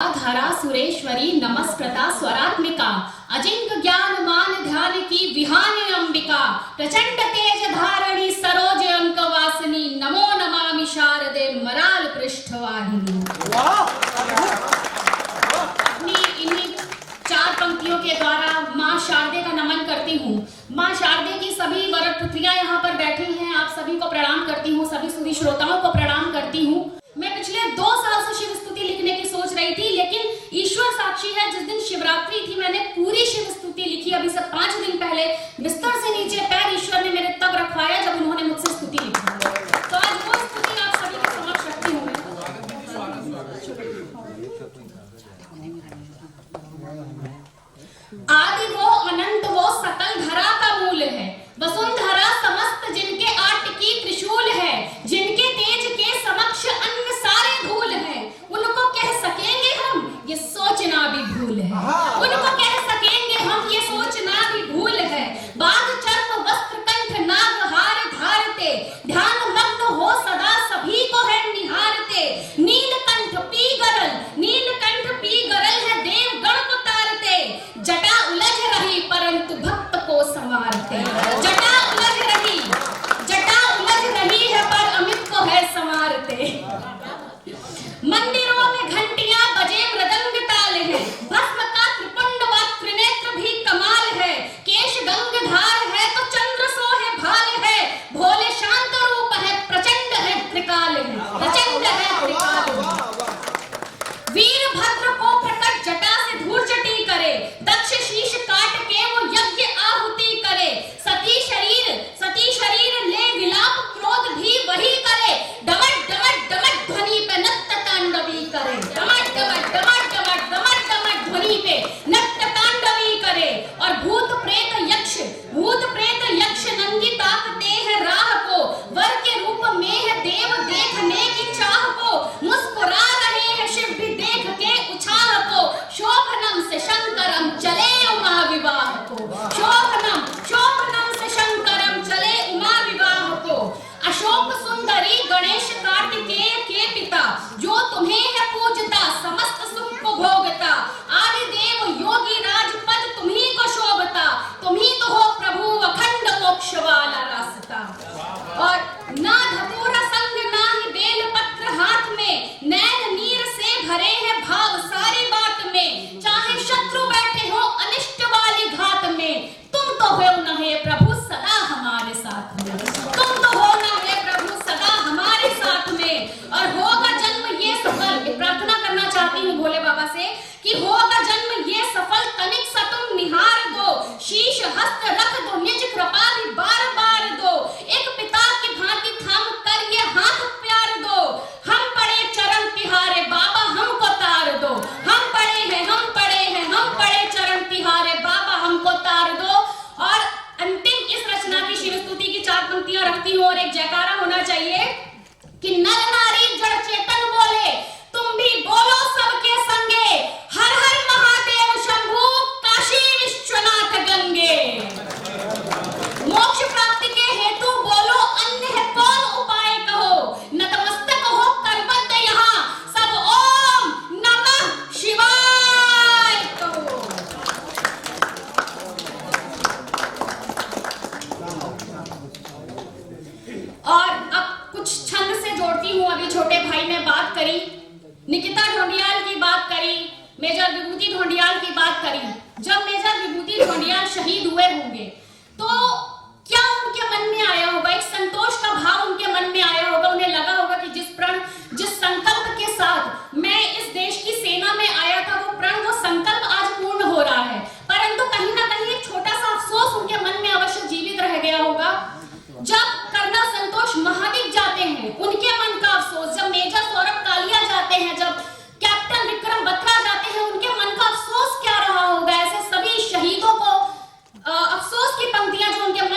धारा सुरेश्वरी नमस्कृता स्वरात्मिका अजिंक ज्ञान मान ध्यान की विहान अंबिका प्रचंड तेज धारणी सरोज अंक वासनी नमो नमामि शारदे मराल पृष्ठवाहिनी। अपनी इन्हीं चार पंक्तियों के द्वारा माँ शारदे का नमन करती हूँ। माँ शारदे की सभी वरद पुत्रियां यहाँ पर बैठी हैं, आप सभी को प्रणाम करती हूँ, सभी सुधी श्रोताओं को प्रणाम करती हूँ। मैं पिछले 2 साल से शिव स्तुति लिखने की सोच रही थी, लेकिन ईश्वर साक्षी है, जिस दिन शिवरात्रि थी मैंने पूरी शिव स्तुति लिखी। अभी से 5 दिन पहले बिस्तर से नीचे पैर ईश्वर ने मेरे तब रखवाया जब उन्होंने मुझसे स्तुति लिखी। तो आज वो स्तुति आप सभी के समक्ष रखती हूँ। आदि वो अनंत वो सकल धरा का मूल है, वसुंधरा समस्त जिनके आट की त्रिशूल है, जिनके तेज के समक्ष अन्य सारे धूल है। उनको कह सकेंगे हम ये सोचना भी भूल है, उनको कह सकेंगे हम ये सोचना भी भूल है। बाघ चर्म वस्त्र कंठ नाग हार धारते, ध्यान मग्न हो सदा सभी को है निहारते। नीलकंठ पी गरल है देव गण को तारते, जटा उलझ रही परंतु भक्त को संवारते। जटा उलझ रही है पर अमित को है संवारते। मंदिरों में घंटियां बजे मृदंग ताल है, भस्म का त्रिपुंड व त्रिनेत्र भी कमाल है। केश गंगधार है तो चंद्र सोहे भाल है, भोले शांत रूप है प्रचंड है त्रिकाल है, प्रचंड है त्रिकाल है। वीरभद्र को प्रकट जटा से धूल चटी करे, दक्ष शीश काट के वो यज्ञ आहुति करे। सती शरीर ले विलाप क्रोध भी वही करे, डमट डमट डमट ध्वनि पे नृत्य तांडवी करे। डमट डमट डमट डमट डमट डमट ध्वनि पे नृत्य तांडवी करे। और भूत प्रेत यक्ष नंगी ताकते हैं राह को, वर के रूप में है देव देखने की चाह को। मुस्कुरा रहे हैं शिव भी देख के उछाह को, शोभनम से शंकरम चले उमा विवाह को। शोभनम से शंकरम चले उमा विवाह को। अशोक सुंदरी गणेश कार्तिकेय के पिता, जो तुम्हें है पूजता समस्त सुख को भोगता। आदि देव योगी राजपद तुम्ही को शोभता, तुम्ही तो हो प्रभु अखंड मोक्ष वाला रास्ता। और ना धतूरा संग ना ही बेल पत्र हाथ में, नैन नीर से भरे हैं भाव सारी बात में। चाहे शत्रु बैठे हो अनिष्ट वाली घात में, तुम तो हो न है प्रभु सदा हमारे साथ में। तुम तो हो न है प्रभु सदा हमारे साथ में। और होगा जन्म ये सफल, प्रार्थना करना चाहती हूँ भोले बाबा से कि होगा जन्म ये सफल, तनिक सा तुम निहार दो। शीश हस्त रख दो, निज कृपा भी बार बार दो। एक पिता की भांति थाम कर ये हाथ प्यार दो। हम पड़े चरण तिहारे बाबा हमको तार दो। हम पड़े चरण तिहारे बाबा हमको तार दो। और अंतिम इस रचना की शिव स्तुति की 4 पंक्तियां रखती हूँ और एक जयकारा होना चाहिए कि नर नारी जड़ चेतन बोले, तुम भी बोलो सबके संगे, हर हर महादेव शंभू काशी विश्वनाथ गंगे। मोक्ष प्राप्ति के हेतु बोलो अन्य है कौन उपाय कहो, नतमस्तक हो करबद्ध यहाँ सब ओम नमः शिवाय कहो। और अब कुछ छंद से जोड़ती हूँ। अभी छोटे भाई ने बात करी, निकिता ढोंडियाल की बात करी, मेजर विभूति ढोंडियाल की बात करी। जब मेजर विभूति ढोंडियाल शहीद हुए होंगे तो क्या उनके मन में आया होगा, एक संतोष का भाव उनके मन में आया होगा। उन्हें लगा होगा कि जिस संकल्प के साथ मैं इस देश की सेना में आया था, वो संकल्प आज पूर्ण हो रहा है। परंतु कहीं ना कहीं एक छोटा सा अफसोस उनके मन में अवश्य जीवित रह गया होगा। जब कर्नल संतोष महादिक जाते हैं, उनके मन का अफसोस, जब मेजर सौरभ कालिया जाते हैं, जब कैप्टन विक्रम बत्रा जाते हैं, उनके मन का अफसोस क्या रहा होगा। ऐसे सभी शहीदों को अफसोस की पंक्तियां जो उनके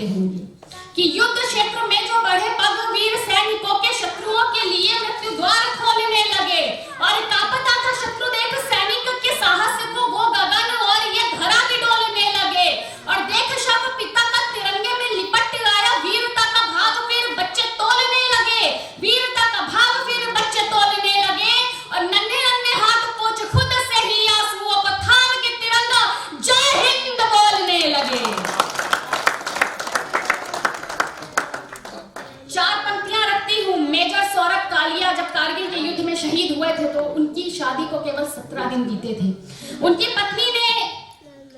जानते होंगे कि युद्ध क्षेत्र में जो बढ़े पग वीर सैनिकों के शत्रुओं के लिए मृत्यु द्वार खोलने लगे और कांपता था शत्रु देख सैनिक के साहस को वो गगन और ये धरा भी डोलने लगे और देख शव पिता का तिरंगे में लिपट आया वीरता का भाव फिर बच्चे तोलने लगे वीरता का भाव फिर बच्चे तोलने लगे और नन्हे नन्हे हाथ पोंछ खुद से ही आंसुओं को थाम के तिरंगा जय हिंद बोलने लगे। चार पंक्तियां रखती हूँ। मेजर सौरभ कालिया जब कारगिल के युद्ध में शहीद हुए थे तो उनकी शादी को केवल 17 दिन बीते थे। उनकी पत्नी ने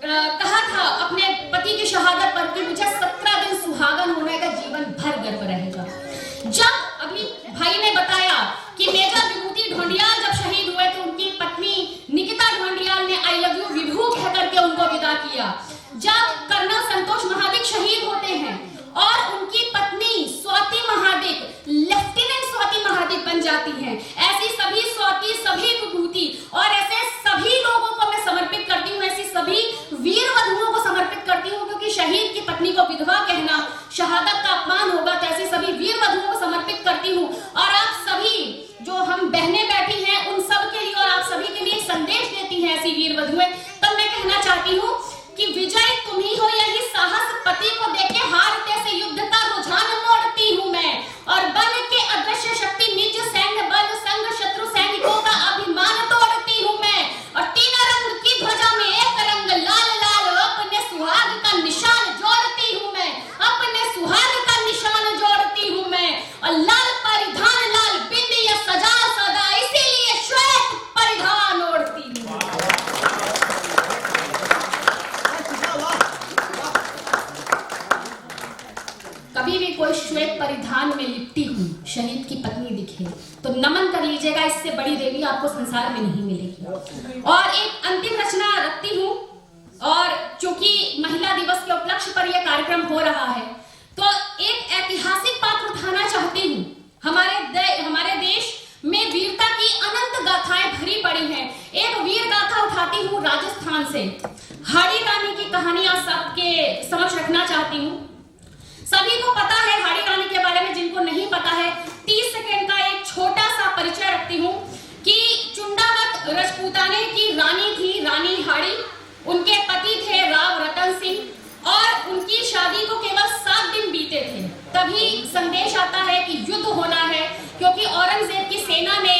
कहा था अपने पति की शहादत पर कि मुझे 17 दिन सुहागन होने का जीवन भर गर्व रहेगा। जब अभी भाई ने बताया कि मेजर विभूति ढोंडियाल जब शहीद हुए तो उनकी पत्नी निकिता ढोंडियाल ने आई लव यू विभू कह करके उनको विदा किया। जब कर्नल संतोष महादिक शहीद होते हैं और उनकी पत्नी स्वाति महादिक लेफ्टिनेंट स्वाति महादिक बन जाती हैं, ऐसी सभी स्वाति सभी विभूति और ऐसे सभी लोगों को मैं समर्पित करती हूँ, ऐसी सभी वीर वधुओं को समर्पित करती हूँ क्योंकि शहीद की पत्नी को विधवा कहना शहादत का अपमान होगा। तो ऐसी सभी वीर वधुओं को समर्पित करती हूँ और आप सभी जो हम बहनें बैठी हैं उन सब के लिए और आप सभी के लिए संदेश देती हैं ऐसी वीर वधुएं। तब मैं कहना चाहती हूँ कि विजय तुम ही हो, यही साहस पति को देके हारते से युद्ध का रुझान मोड़ती हूँ मैं और बल के अदृश्य शक्ति निज सैन्य बल संग शत्रु सैनिकों का अभिमान तोड़ती हूँ मैं और 3 रंग की ध्वजा में एक रंग लाल लाल अपने सुहाग का निशान जोड़ती हूँ मैं, अपने सुहाग का निशान जोड़ती हूँ मैं और लाल परिधान लाल बिंदिया सजा सदा इसीलिए श्वेत परिधान ओढ़ती हूँ। कभी भी कोई श्वेत परिधान में लिपटी हुई शहीद की पत्नी दिखे तो नमन कर लीजिएगा, इससे बड़ी देवी आपको संसार में नहीं मिलेगी। और एक अंतिम रचना रखती हूँ और चूंकि महिला दिवस के उपलक्ष्य पर यह कार्यक्रम हो रहा है तो एक ऐतिहासिक पात्र उठाना चाहती हूँ। हमारे देश में वीरता की अनंत गाथाएं भरी पड़ी हैं। एक वीर गाथा उठाती हूँ राजस्थान से, हाड़ी रानी की कहानी आप सबके समक्ष रखना चाहती हूँ। सभी को पता है हाड़ी रानी के बारे में, जिनको नहीं पता है 30 सेकंड का एक छोटा सा परिचय रखती हूँ कि चुंडावत राजपूताने की रानी थी रानी हाड़ी। उनके पति थे राव रतन सिंह और उनकी शादी को केवल 7 दिन बीते थे। तभी संदेश आता है कि युद्ध होना है क्योंकि औरंगजेब की सेना ने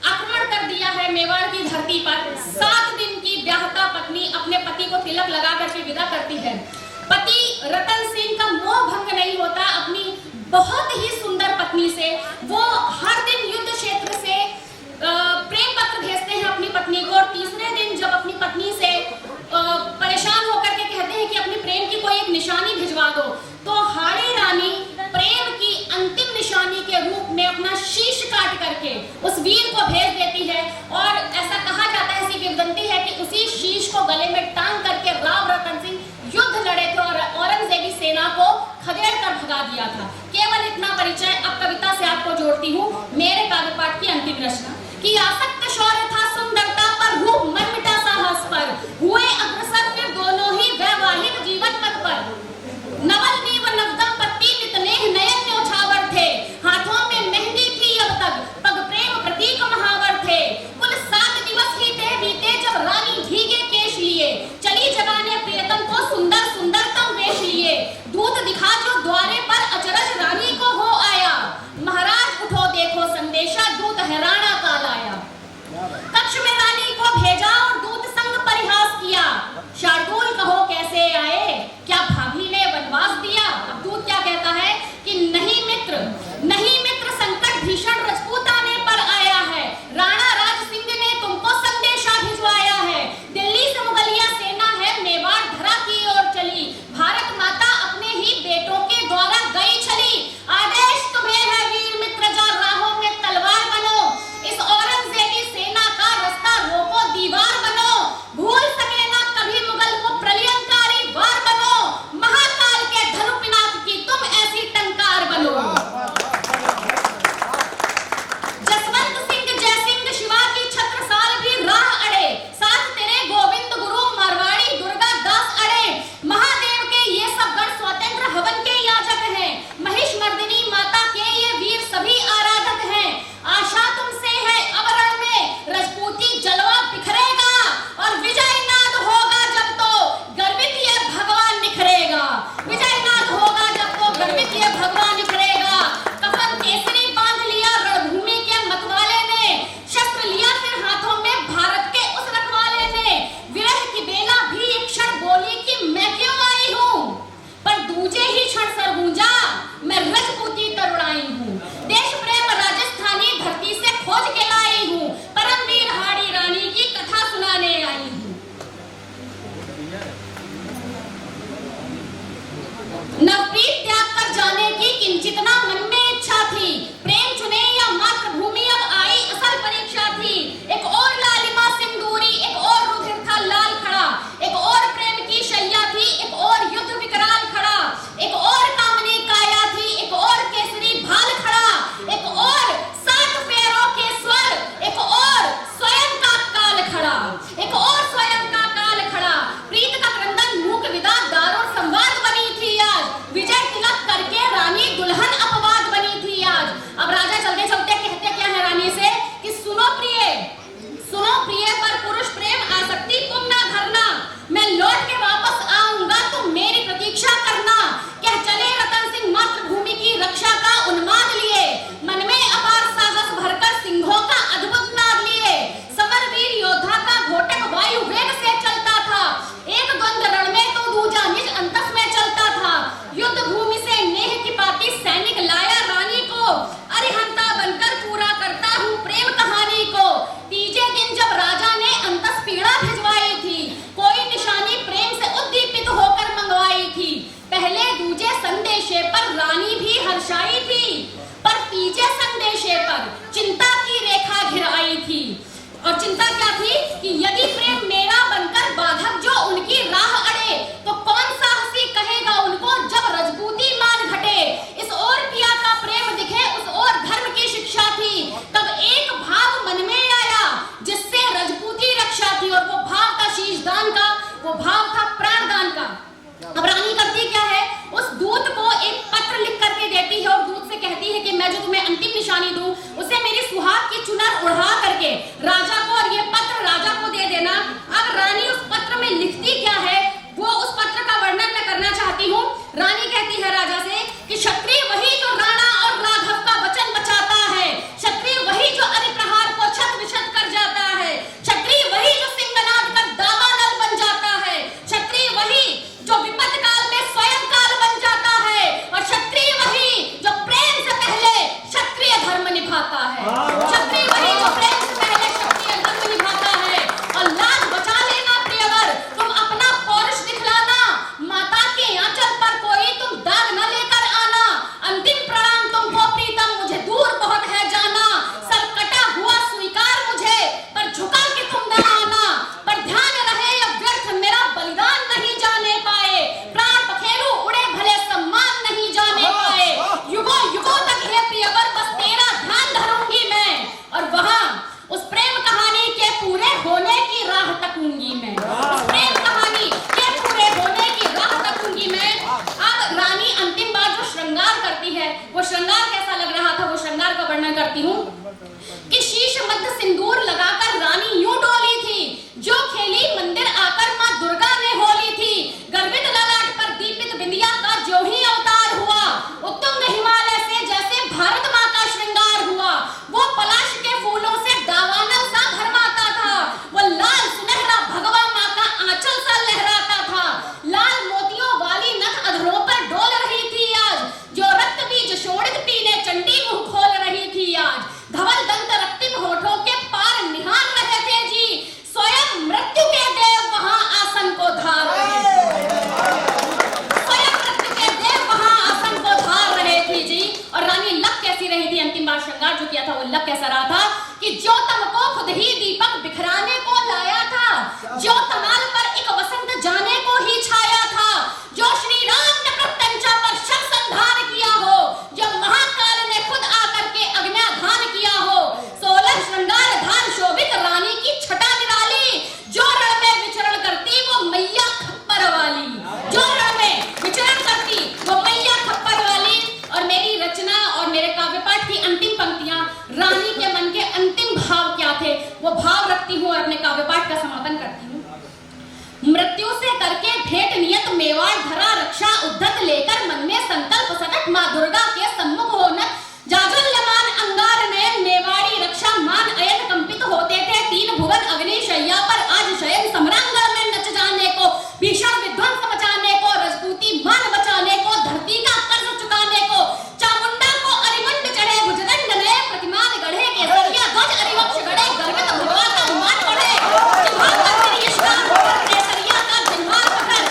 आक्रमण कर दिया है मेवाड़ की धरती पर। 7 दिन की ब्याहता पत्नी अपने पति को तिलक लगा करके विदा करती है। पति रतन सिंह का मोह भंग नहीं होता अपनी बहुत ही सुंदर पत्नी से। वो हर दिन युद्ध क्षेत्र से प्रेम पत्र भेजते हैं अपनी पत्नी को और तीसरे दिन जब अपनी पत्नी से परेशान होकर के कहते हैं कि अपने प्रेम की कोई एक निशानी भिजवा दो तो हाड़ी रानी प्रेम की अंतिम निशानी के रूप में अपना शीश काट करके उस वीर को भेज देती है। और ऐसा कहा जाता है, ऐसी किंवदंती है कि उसी शीश को गले में टांग करके राव रतन सिंह युद्ध लड़े थे और औरंगजेबी सेना को खदेड़ कर भगा दिया था। केवल इतना परिचय। अब कविता से आपको जोड़ती हूँ मेरे काव्य पाठ की अंतिम रचना कि आसक्त शौर्य था सुंदरता पर, रूप मन मिटा साहस पर, हुए अग्रसर फिर दोनों ही वैवाहिक जीवन पथ पर। नवल नीव नवदंपति नितनेह नयन न्योछावर थे, हाथों में मेहंदी थी अब तक, पग प्रेम प्रतीक महावर थे। कुल 7 दिवस ही थे बीते जब रानी भीगे केश लिए, चली जगाने प्रियतम को सुंदर सुंदरतम वेश लिए। दूत दिखा जो द्वारे पर अचरज रानी को हो आया, महाराज उठो देखो संदेशा दूत है राणा का लाया। कक्ष में रानी को भेजा और वो भाव था प्राणदान का। अब रानी करती क्या है, उस दूत को एक पत्र लिख करके देती है और दूत से कहती है कि मैं जो तुम्हें अंतिम निशानी दूं उसे मेरी सुहाग की चुनर उड़ा करके राजा को, और ये पत्र राजा को दे देना। अब रानी उस पत्र में लिखती क्या है, वो उस पत्र का वर्णन मैं करना चाहती हूँ। रानी कहती है राजा से कि क्षत्रिय वही जो राणा और राघव का वचन बचाता है, क्षत्रिय वही जो अरिप्रहार को छत विछत कर जाता है, क्षत्रिय वही जो सिंहनाद का दावानल बन जाता है, क्षत्रिय वही जो विपद काल में स्वयं काल बन जाता है, और क्षत्रिय वही जो प्रेम से पहले क्षत्रिय धर्म निभाता है, क्षत्रिय वही जो प्रेम से पहले क्षत्रिय धर्म निभाता है। और लाज बचा लेना प्रियवर, तुम अपना पौरुष दिखलाना, माता के आंचल पर कोई तुम दाग न लेकर आना, अंतिम प्रणाम तुमको प्रीतम, मुझे दूर बहुत है जाना, सर कटा हुआ स्वीकार मुझे, पर झुका के तुम न आना, पर ध्यान रहे अब व्यर्थ मेरा बलिदान नहीं जाने पाए, प्राण पखेरु उड़े भले सम्मान नहीं जाने पाए, युगों युगों तक है प्रियवर बस तेरा ध्यान धरूंगी मैं, और वहां उस प्रेम कहानी के पूरे होने की राह तकूंगी मैं, उस प्रेम कहानी के पूरे होने की राह तकूंगी मैं। अब रानी अंतिम बार जो श्रृंगार करती है, वो श्रृंगार कैसा लग रहा था, वो श्रृंगार का वर्णन करती हूँ कि शीश मध्य सिंदूर लगाकर रानी यूं डोली थी, जो खेली मंदिर आकर मां दुर्गा ने होली थी, गर्वित ललाट पर दीपित बिंदिया का जो ही अवतार हुआ, उत्तुंग हिमालय से जैसे भारत मां का श्रृंगार हुआ, वो पलाश के फूलों से दावानल सा भरमाता था, वो लाल सुनहरा भगवा मां का आंचल सा लहराता था, लाल मोतियों वाली नथ अधरों पर डोल रही थी आज, जो रक्त बीज शोणित पीने चंडी मुंह खोल रही थी आज, धवल दंत रक्तिम होठों के पार निहार रहे थे जी, स्वयं मृत्यु के देव वहां आसन को धार रहे थे, स्वयं मृत्यु के देव वहां आसन को धार रहे थे जी। और रानी लग कैसी रही थी, अंतिम बार श्रृंगार जो किया था वो लग कैसा रहा था कि जो तम को खुद ही दीपक बिखराने को लाया था, जो तमाल पर एक वसंत जाने को ही छाया था, जो श्री राम ने प्रत्यंचा पर शर संधान किया हो, जो महाकाल ने खुद आकर के अग्न्याधान किया हो, 16 श्रृंगार धार शोभित रानी की छटा निराली, जो रण में विचरण करती वो मैया खप्पर वाली, जो रण में विचरण करती वो मैया खप्पर वाली। और मेरी रचना और मेरे काव्य पाठ की अंतिम पंक्तियां रानी के मन के अंतिम भाव क्या थे, वो भाव रखती हूँ और अपने काव्य पाठ का समापन करती हूँ। मृत्यु से करके भेंट नियत मेवाड़ धरा, रक्षा उद्धत लेकर मन में संकल्प सटक, मां दुर्गा के सम्मुख होनत जाज्वल्यमान अंगार नयन, मेवाड़ी रक्षा मान अयन कंपित होते थे, 3 भुवन अग्नि शैया पर आज शयन, सम्रांगण में नच जाने को, भीषण विध्वंस मचाने को, रजपूती मान बचाने को, धरती का कर्ज चुकाने को, चामुंडा को अरिमंड चढ़े, भुजदंड नए प्रतिमान गढ़े, केसरिया ध्वज अरिवक्ष गढ़े, गर्वित भगवा का मान बढ़े, जिह्वा का प्रियश्गान प्रखर, केसरिया का दिनमान प्रखर,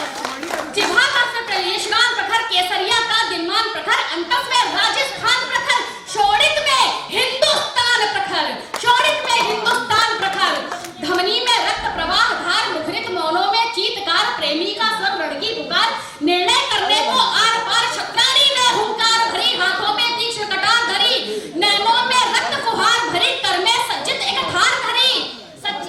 जिह्वा का प्रियश्गान प्रखर, केसरिया का दिनमान प्रखर, अंतस में राजस्थान प्रखर, शोणित में हिंदुस्तान प्रखर, शोणित में हिंदुस्तान प्रखर, धमनी में रक्त प्रवाह धार, मुखरित मौनों में चीतकार, प्रेमी का स्वर लड़की पुकार, निर्णय करने को आर पार क्षत्राणी ने हुंकार भरी, हाथों में तीक्ष्ण कटार धरी, नैनों में रक्त फुहार भरी, कर में सज्जित एक ठार धरी, सच